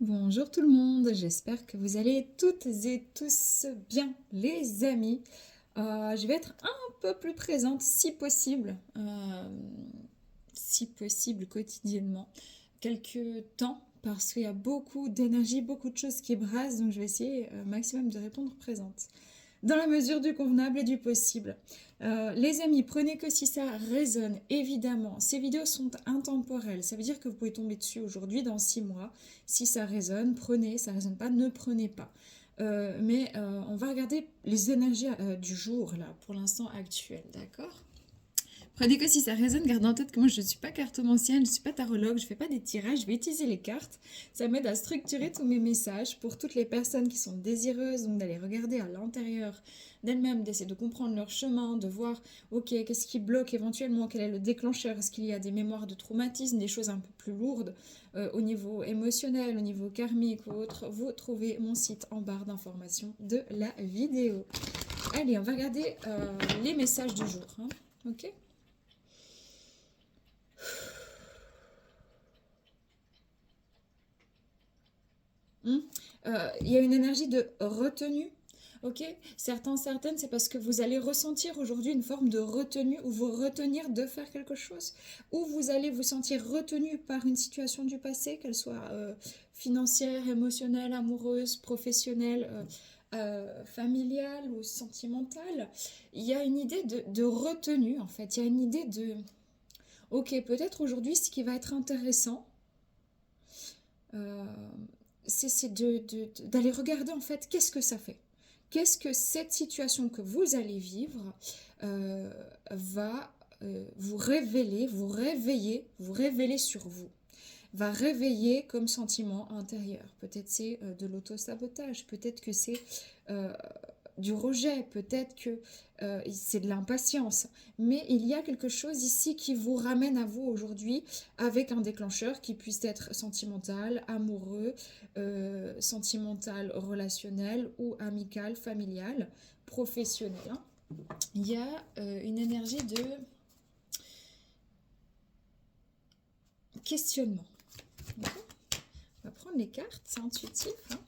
Bonjour tout le monde, j'espère que vous allez toutes et tous bien les amis. Je vais être un peu plus présente si possible quotidiennement, quelques temps parce qu'il y a beaucoup d'énergie, beaucoup de choses qui brassent, donc je vais essayer maximum de répondre présente dans la mesure du convenable et du possible. Les amis, prenez que si ça résonne, évidemment. Ces vidéos sont intemporelles. Ça veut dire que vous pouvez tomber dessus aujourd'hui, dans 6 mois. Si ça résonne, prenez. Ça résonne pas, ne prenez pas. Mais on va regarder les énergies du jour, là, pour l'instant actuel, d'accord? Prenez que si ça résonne, gardez en tête que moi je ne suis pas cartomancienne, je ne suis pas tarologue, je ne fais pas des tirages, je vais utiliser les cartes. Ça m'aide à structurer tous mes messages pour toutes les personnes qui sont désireuses, donc d'aller regarder à l'intérieur d'elles-mêmes, d'essayer de comprendre leur chemin, de voir, ok, qu'est-ce qui bloque éventuellement, quel est le déclencheur, est-ce qu'il y a des mémoires de traumatisme, des choses un peu plus lourdes au niveau émotionnel, au niveau karmique ou autre. Vous trouvez mon site en barre d'informations de la vidéo. Allez, on va regarder les messages du jour, hein, ok? Hmm. Il y a une énergie de retenue. Ok, certaines, c'est parce que vous allez ressentir aujourd'hui une forme de retenue ou vous retenir de faire quelque chose, ou vous allez vous sentir retenu par une situation du passé, qu'elle soit financière, émotionnelle, amoureuse, professionnelle, familiale ou sentimentale. Il y a une idée de retenue en fait. Il y a une idée de, ok, peut-être aujourd'hui ce qui va être intéressant, euh, d'aller regarder en fait qu'est-ce que ça fait. Qu'est-ce que cette situation que vous allez vivre euh, va vous révéler, vous révéler sur vous, va réveiller comme sentiment intérieur. Peut-être c'est de l'auto-sabotage, peut-être que c'est euh, du rejet, peut-être que c'est de l'impatience. Mais il y a quelque chose ici qui vous ramène à vous aujourd'hui avec un déclencheur qui puisse être sentimental, amoureux, sentimental, relationnel ou amical, familial, professionnel, hein. Il y a une énergie de questionnement. D'accord. On va prendre les cartes, c'est intuitif, hein.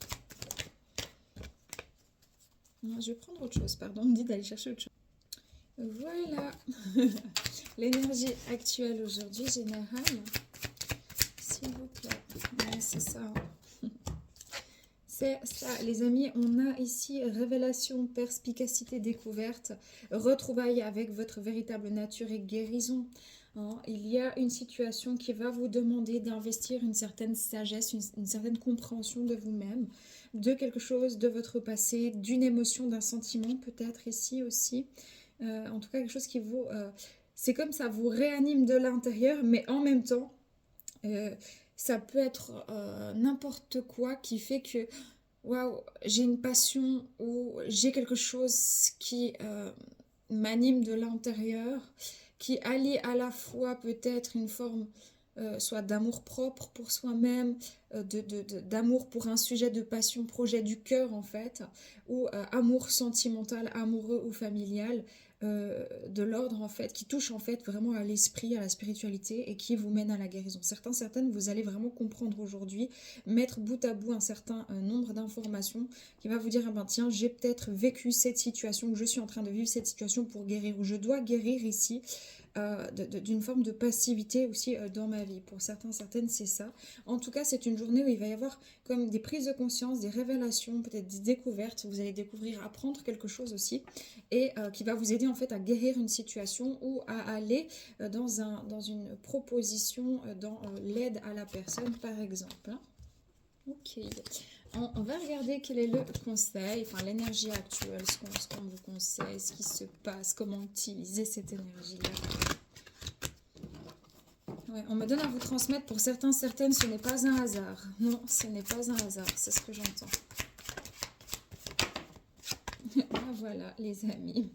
Non, je vais prendre autre chose, pardon, on me dit d'aller chercher autre chose. Voilà. L'énergie actuelle aujourd'hui, générale, s'il vous plaît. Ouais, c'est ça, hein. C'est ça, les amis, on a ici révélation, perspicacité, découverte, retrouvailles avec votre véritable nature et guérison, hein. Il y a une situation qui va vous demander d'investir une certaine sagesse, une certaine compréhension de vous-même, de quelque chose de votre passé, d'une émotion, d'un sentiment peut-être ici aussi. En tout cas, quelque chose qui vous... c'est comme ça, vous réanime de l'intérieur, mais en même temps, euh, ça peut être n'importe quoi qui fait que waouh, j'ai une passion ou j'ai quelque chose qui m'anime de l'intérieur, qui allie à la fois peut-être une forme soit d'amour propre pour soi-même, d'amour pour un sujet de passion, projet du cœur en fait, ou amour sentimental, amoureux ou familial, de l'ordre en fait, qui touche en fait vraiment à l'esprit, à la spiritualité et qui vous mène à la guérison. Certaines, vous allez vraiment comprendre aujourd'hui, mettre bout à bout un certain nombre d'informations qui va vous dire, ah ben tiens, j'ai peut-être vécu cette situation, ou je suis en train de vivre cette situation pour guérir, ou je dois guérir ici d'une forme de passivité aussi dans ma vie. Pour certaines, c'est ça. En tout cas, c'est une journée où il va y avoir comme des prises de conscience, des révélations, peut-être des découvertes. Vous allez découvrir, apprendre quelque chose aussi, et qui va vous aider en fait à guérir une situation ou à aller dans une proposition, dans l'aide à la personne, par exemple, hein. Ok. On va regarder quel est le conseil, enfin l'énergie actuelle, ce qu'on vous conseille, ce qui se passe, comment utiliser cette énergie-là. Ouais, on me donne à vous transmettre pour certaines, ce n'est pas un hasard. Non, ce n'est pas un hasard, c'est ce que j'entends. Ah, voilà, les amis.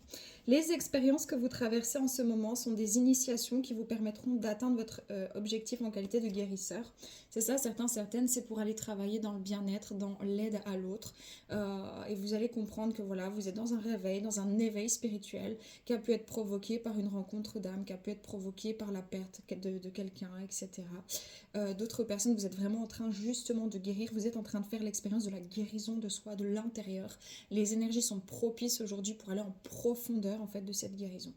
Les expériences que vous traversez en ce moment sont des initiations qui vous permettront d'atteindre votre objectif en qualité de guérisseur. C'est ça, certaines, c'est pour aller travailler dans le bien-être, dans l'aide à l'autre. Et vous allez comprendre que voilà, vous êtes dans un réveil, dans un éveil spirituel qui a pu être provoqué par une rencontre d'âme, qui a pu être provoqué par la perte de quelqu'un, etc. D'autres personnes, vous êtes vraiment en train justement de guérir. Vous êtes en train de faire l'expérience de la guérison de soi, de l'intérieur. Les énergies sont propices aujourd'hui pour aller en profondeur en fait de cette guérison.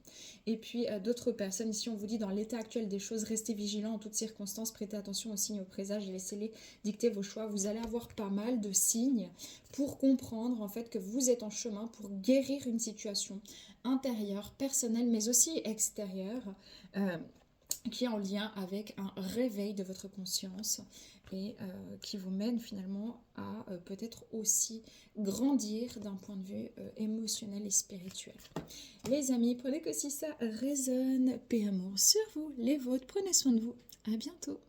Et puis d'autres personnes, ici on vous dit dans l'état actuel des choses, restez vigilants en toutes circonstances, prêtez attention aux signes, aux présages et laissez-les dicter vos choix. Vous allez avoir pas mal de signes pour comprendre en fait que vous êtes en chemin pour guérir une situation intérieure, personnelle, mais aussi extérieure, qui est en lien avec un réveil de votre conscience et qui vous mène finalement à peut-être aussi grandir d'un point de vue émotionnel et spirituel. Les amis, prenez que si ça résonne, paix amour sur vous, les vôtres, prenez soin de vous, à bientôt.